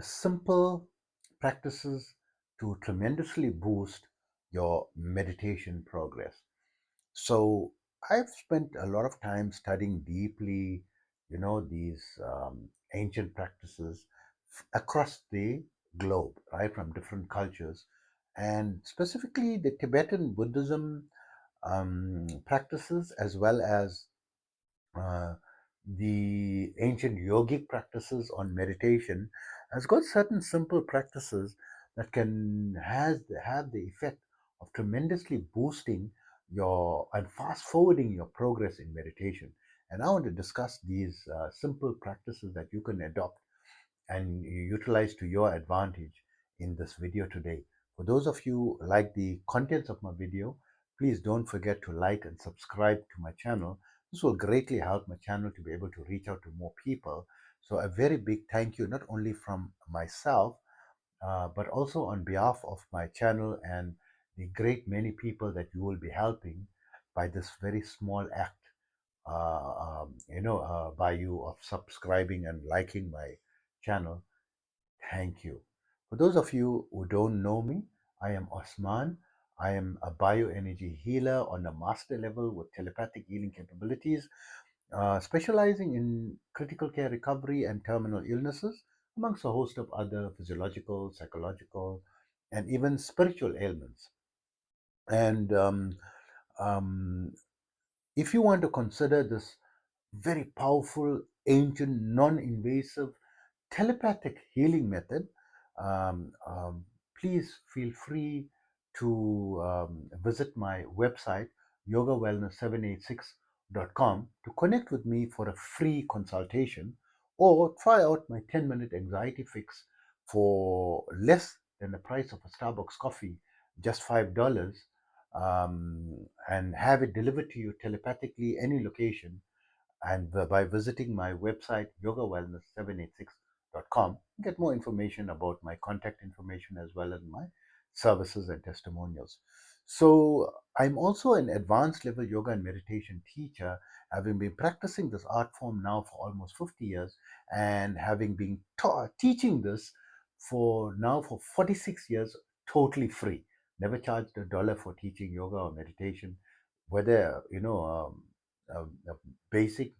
simple practices to tremendously boost your meditation progress. So I've spent a lot of time studying deeply, these ancient practices across the globe, right, from different cultures, and specifically the Tibetan Buddhism practices, as well as uh, the ancient yogic practices on meditation, has got certain simple practices that can have the effect of tremendously boosting your and fast forwarding your progress in meditation. And I want to discuss these simple practices that you can adopt and utilize to your advantage in this video today. For those of you who like the contents of my video, please don't forget to like and subscribe to my channel. This will greatly help my channel to be able to reach out to more people. So a very big thank you, not only from myself, but also on behalf of my channel and the great many people that you will be helping by this very small act, by you of subscribing and liking my channel. Thank you. For those of you who don't know me, I am Osman. I am a bioenergy healer on a master level with telepathic healing capabilities, specializing in critical care recovery and terminal illnesses, amongst a host of other physiological, psychological, and even spiritual ailments. And um, if you want to consider this very powerful, ancient, non invasive, telepathic healing method, um, um, please feel free to visit my website, yogawellness786.com, to connect with me for a free consultation or try out my 10-minute anxiety fix for less than the price of a Starbucks coffee, just $5, and have it delivered to you telepathically any location, and by visiting my website yogawellness786.com, get more information about my contact information as well as my services and testimonials. So I'm also an advanced level yoga and meditation teacher, having been practicing this art form now for almost 50 years, and having been teaching this for 46 years, totally free. Never charged a dollar for teaching yoga or meditation, whether basic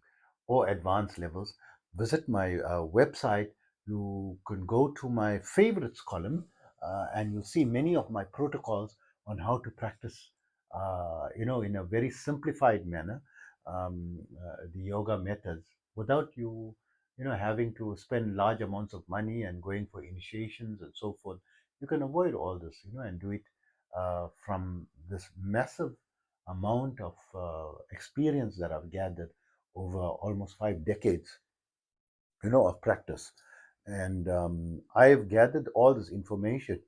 or advanced levels. Visit my website. You can go to my favorites column, and you'll see many of my protocols on how to practice, in a very simplified manner, the yoga methods without having to spend large amounts of money and going for initiations and so forth. You can avoid all this, and do it from this massive amount of experience that I've gathered over almost 5 decades, of practice. And I've gathered all this information.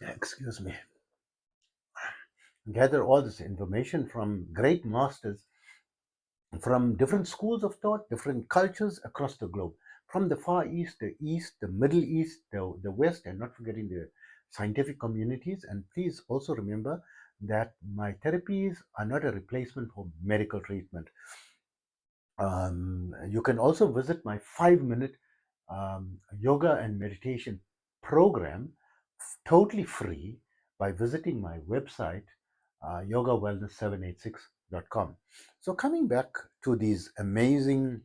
Excuse me. Gather all this information from great masters from different schools of thought, different cultures across the globe, from the Far East, the Middle East, the West, and not forgetting the scientific communities. And please also remember that my therapies are not a replacement for medical treatment. You can also visit my 5-minute yoga and meditation program, totally free, by visiting my website, yogawellness786.com. So, coming back to these amazing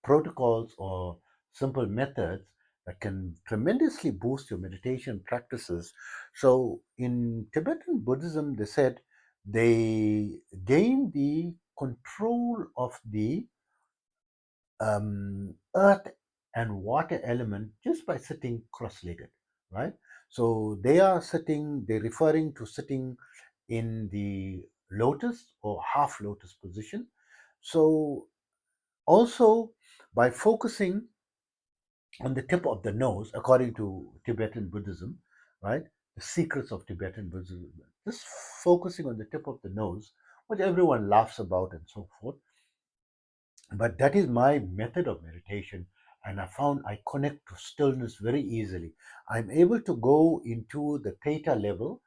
protocols or simple methods that can tremendously boost your meditation practices. So, in Tibetan Buddhism, they said they gain the control of the earth and water element just by sitting cross-legged, right? So they're referring to sitting in the lotus or half lotus position. So also by focusing on the tip of the nose, according to Tibetan Buddhism, right? The secrets of Tibetan Buddhism, just focusing on the tip of the nose, which everyone laughs about and so forth. But that is my method of meditation, and I found I connect to stillness very easily. I'm able to go into the theta level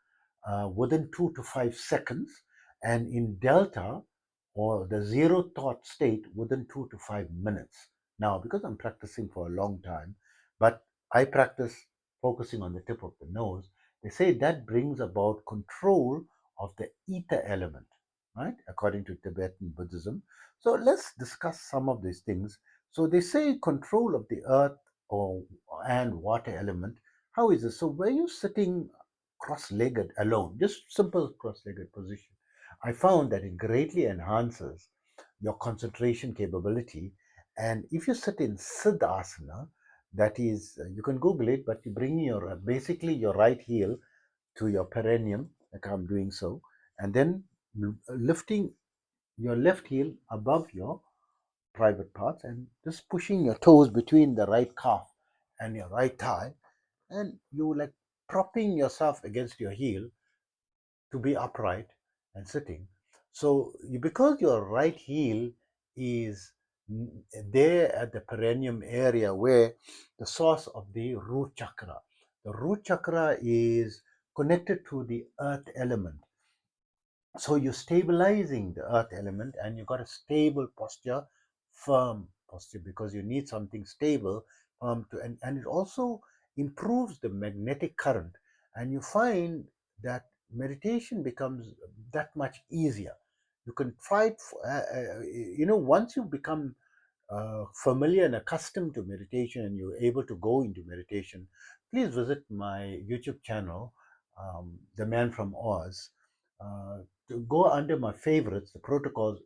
within 2 to 5 seconds, and in delta or the zero thought state within 2 to 5 minutes. now because I'm practicing for a long time, but I practice focusing on the tip of the nose. They say that brings about control of the ether element, right? According to Tibetan Buddhism. So let's discuss some of these things. So they say control of the earth or and water element. How is it? So were you sitting cross-legged alone, just simple cross-legged position? I found that it greatly enhances your concentration capability. And if you sit in Siddhasana, that is, you can Google it, but you bring your basically your right heel to your perineum, like I'm doing so, and then lifting your left heel above your private parts and just pushing your toes between the right calf and your right thigh, and you like propping yourself against your heel to be upright and sitting. So, because your right heel is there at the perineum area where the source of the root chakra. The root chakra is connected to the earth element. So you're stabilizing the earth element and you got a stable posture, firm posture, because you need something stable, and it also improves the magnetic current. And you find that meditation becomes that much easier. You can fight, once you become familiar and accustomed to meditation and you're able to go into meditation, please visit my YouTube channel, The Man from Oz, to go under my favorites, the protocols,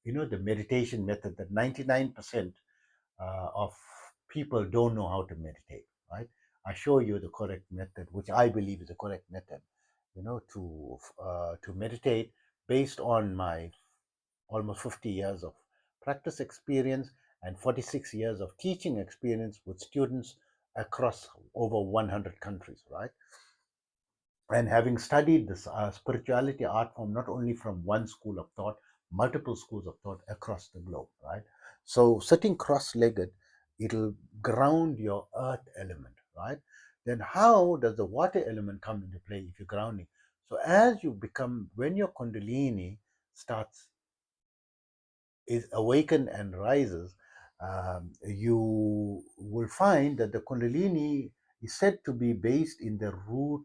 the meditation method that 99% of people don't know how to meditate, right? I show you the correct method, which I believe is the correct method, to meditate based on my almost 50 years of practice experience and 46 years of teaching experience with students across over 100 countries, right? And having studied this spirituality art form not only from one school of thought, multiple schools of thought across the globe, right? So sitting cross-legged, it'll ground your earth element, right? Then how does the water element come into play if you're grounding? So as you become, when your kundalini starts is awakened and rises, you will find that the Kundalini is said to be based in the root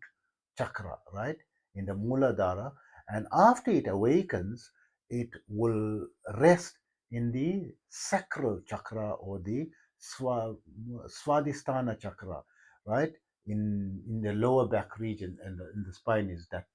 chakra, right? In the Muladhara. And after it awakens, it will rest in the sacral chakra or the Swadhisthana chakra, right? In the lower back region, and in the spine is that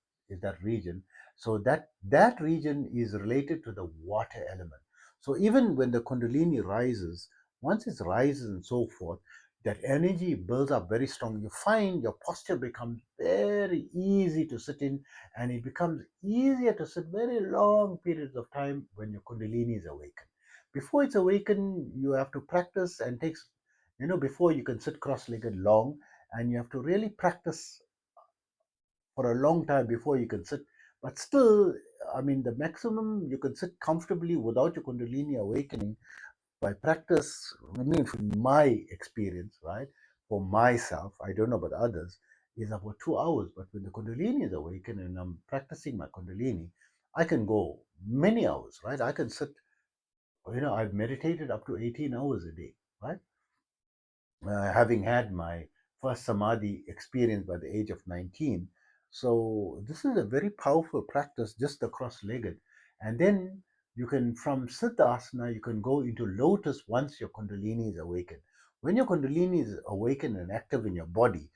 region. So that region is related to the water element. So even when the Kundalini rises, once it rises and so forth, that energy builds up very strong. You find your posture becomes very easy to sit in, and it becomes easier to sit very long periods of time when your Kundalini is awakened. Before it's awakened, you have to practice and takes, before you can sit cross-legged long, and you have to really practice for a long time before you can sit. But still, I mean, the maximum you can sit comfortably without your Kundalini awakening by practice, I mean, from my experience, right, for myself, I don't know about others, is about 2 hours. But when the Kundalini is awakened and I'm practicing my Kundalini, I can go many hours, right? I can sit, I've meditated up to 18 hours a day, right? Having had my first Samadhi experience by the age of 19. So this is a very powerful practice, just the cross-legged. And then you can, from Siddhasana, you can go into lotus once your Kundalini is awakened. When your Kundalini is awakened and active in your body,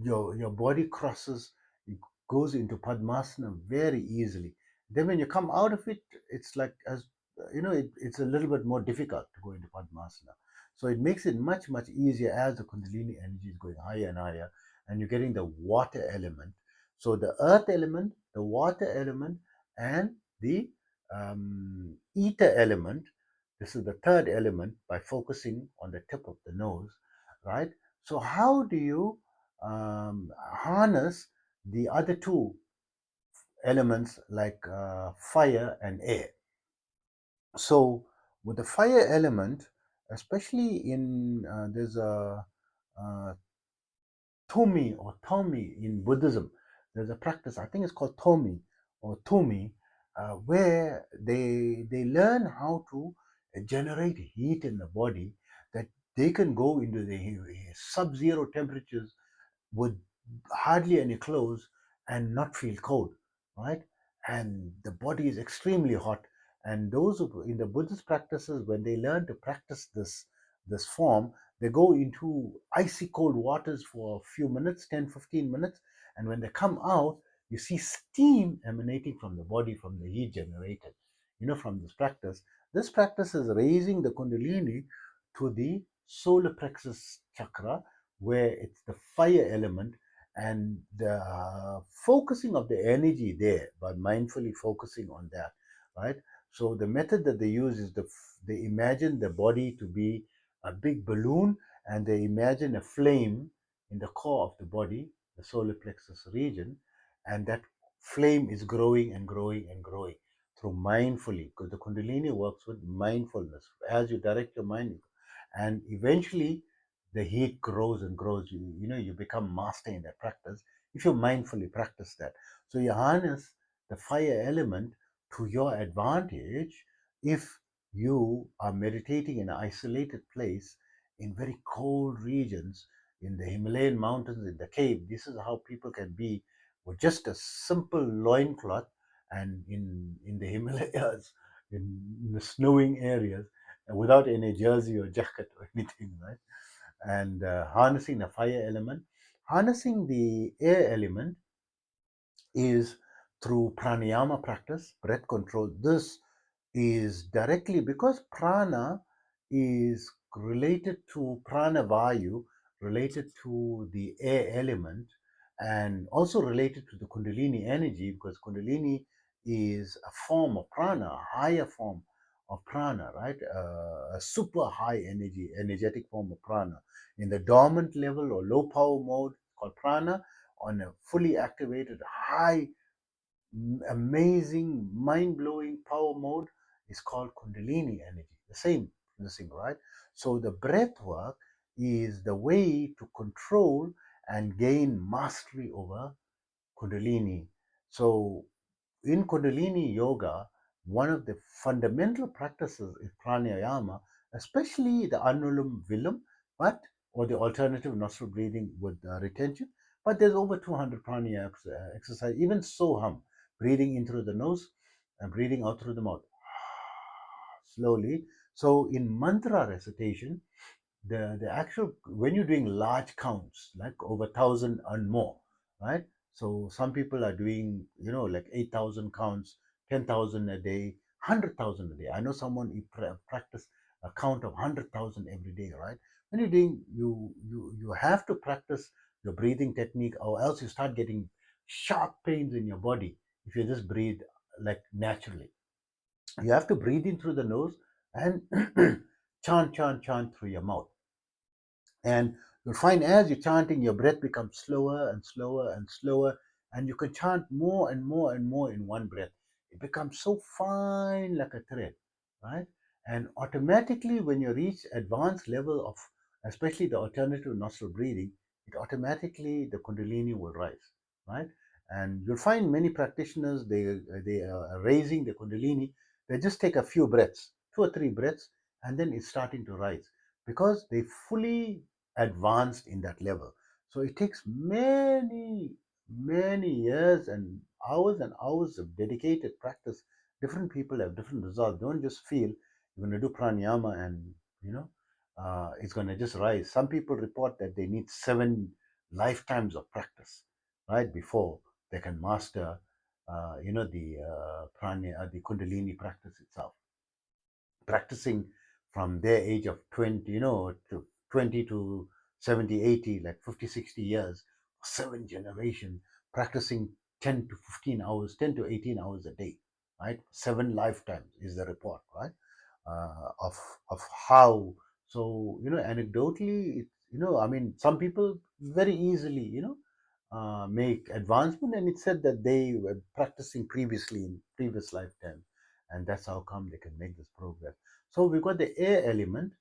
your body crosses, it goes into Padmasana very easily. Then when you come out of it, it's like, as it's a little bit more difficult to go into Padmasana. So it makes it much, much easier as the Kundalini energy is going higher and higher, and you're getting the water element. So the earth element, the water element, and the ether element. This is the third element by focusing on the tip of the nose, right? So how do you harness the other two elements like fire and air? So with the fire element, especially in there's a Tomi or Tomi in Buddhism. There's a practice, I think it's called Tomi or Tomi, where they learn how to generate heat in the body that they can go into the sub-zero temperatures with hardly any clothes and not feel cold, right? And the body is extremely hot. And those who, in the Buddhist practices, when they learn to practice this form, they go into icy cold waters for a few minutes, 10, 15 minutes. And when they come out, you see steam emanating from the body from the heat generated, from this practice. This practice is raising the Kundalini to the solar plexus chakra, where it's the fire element, and the focusing of the energy there by mindfully focusing on that, right? So the method that they use is they imagine the body to be a big balloon, and they imagine a flame in the core of the body, the solar plexus region, and that flame is growing and growing and growing through mindfully, because the Kundalini works with mindfulness. As you direct your mind, and eventually the heat grows and grows. You become master in that practice if you mindfully practice that. So you harness the fire element to your advantage if you are meditating in an isolated place in very cold regions, in the Himalayan mountains, in the cave. This is how people can be with just a simple loincloth, and in the Himalayas, in the snowing areas, without any jersey or jacket or anything, right? And harnessing the fire element. Harnessing the air element is through pranayama practice, breath control. This is directly because prana is related to prana vayu, related to the air element, and also related to the kundalini energy, because kundalini is a form of prana, a higher form of prana, right? A super high energetic form of prana. In the dormant level or low power mode, called prana. On a fully activated high amazing, mind-blowing power mode is called Kundalini energy. The same thing, right? So the breath work is the way to control and gain mastery over Kundalini. So in Kundalini Yoga, one of the fundamental practices is pranayama, especially the Anulum Vilum, but or the alternative nostril breathing with retention. But there's over 200 pranayama exercise, even Soham, breathing in through the nose and breathing out through the mouth slowly. So in mantra recitation, the actual, when you're doing large counts like over 1,000 and more, right? So some people are doing like 8,000 counts, 10,000 a day, 100,000 a day. I know someone who practice a count of 100,000 every day, right? When you're doing, you have to practice your breathing technique, or else you start getting sharp pains in your body if you just breathe like naturally. You have to breathe in through the nose and chant through your mouth. And you'll find as you're chanting, your breath becomes slower and slower and slower, and you can chant more and more and more in one breath. It becomes so fine like a thread, right? And automatically, when you reach advanced level of, especially the alternative nostril breathing, it automatically the Kundalini will rise, right? And you'll find many practitioners, they are raising the Kundalini. They just take a few breaths, 2 or 3 breaths, and then it's starting to rise because they fully advanced in that level. So it takes many, many years and hours of dedicated practice. Different people have different results. Don't just feel you're going to do pranayama and you know it's going to just rise. Some people report that they need 7 lifetimes of practice, right, before they can master, the Kundalini practice itself, practicing from their age of 20, to 20 to 70, 80, like 50, 60 years, 7 generations, practicing 10 to 15 hours, 10 to 18 hours a day, right? 7 lifetimes is the report, right? Of how. So, anecdotally, I mean, some people very easily, make advancement, and it said that they were practicing previously in previous lifetime, and that's how come they can make this progress. So we've got the air element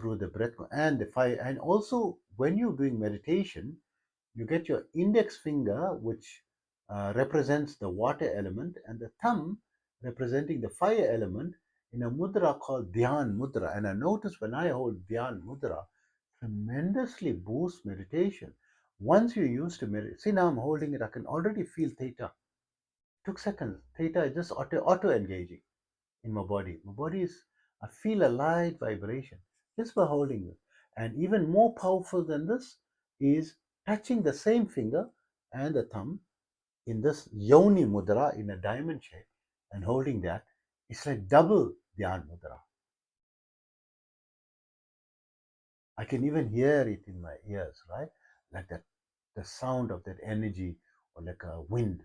through the breath and the fire, and also when you're doing meditation, you get your index finger, which represents the water element, and the thumb representing the fire element, in a mudra called Dhyan Mudra. And I notice when I hold Dhyan Mudra, tremendously boosts meditation. Once you're used to meditate, see now I'm holding it, I can already feel theta. Took seconds. Theta is just auto engaging in my body. My body is, I feel a light vibration just by holding it. And even more powerful than this is touching the same finger and the thumb in this yoni mudra in a diamond shape and holding that. It's like double dhyan mudra. I can even hear it in my ears, right? Like that, the sound of that energy, or like a wind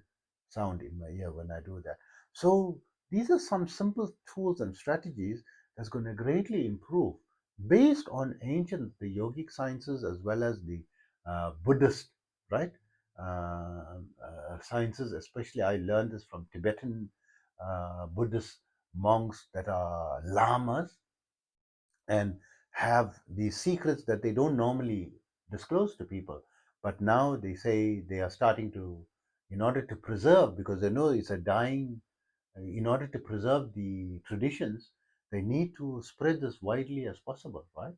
sound in my ear when I do that. So these are some simple tools and strategies that's going to greatly improve based on ancient, the yogic sciences as well as the Buddhist, right? Sciences, especially I learned this from Tibetan Buddhist monks that are lamas and have these secrets that they don't normally disclose to people. But now they say they are starting to, in order to preserve, because they know it's a dying, in order to preserve the traditions, they need to spread this widely as possible, right?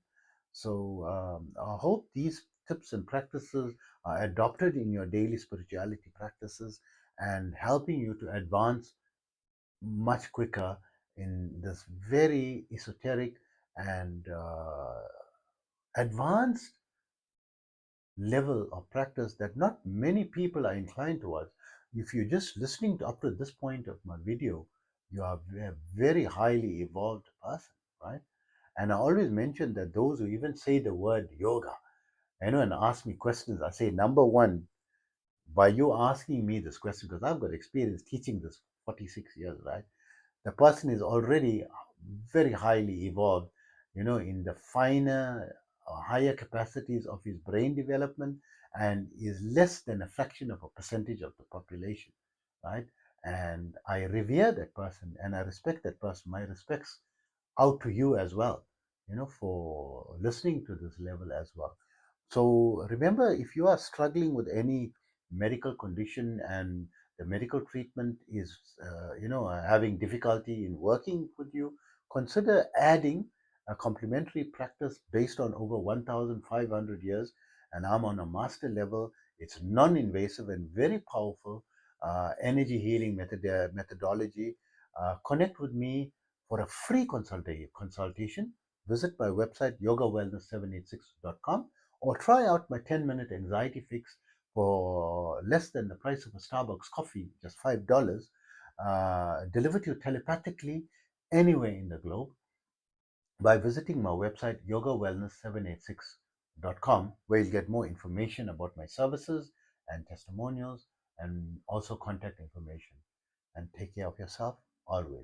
So I hope these tips and practices are adopted in your daily spirituality practices and helping you to advance much quicker in this very esoteric and advanced level of practice that not many people are inclined towards. If you're just listening to up to this point of my video, you are a very highly evolved person, right? And I always mention that those who even say the word yoga, and ask me questions, I say, number one, by you asking me this question, because I've got experience teaching this 46 years, right? The person is already very highly evolved, in the finer, higher capacities of his brain development, and is less than a fraction of a percentage of the population, right? And I revere that person and I respect that person. My respects out to you as well, for listening to this level as well. So remember, if you are struggling with any medical condition and the medical treatment is, having difficulty in working with you, consider adding a complementary practice based on over 1,500 years. And I'm on a master level. It's non-invasive and very powerful energy healing methodology. Connect with me for a free consultation. Visit my website, yogawellness786.com, or try out my 10-minute anxiety fix for less than the price of a Starbucks coffee, just $5, delivered to you telepathically anywhere in the globe by visiting my website, yogawellness786.com, where you'll get more information about my services and testimonials and also contact information. And take care of yourself always.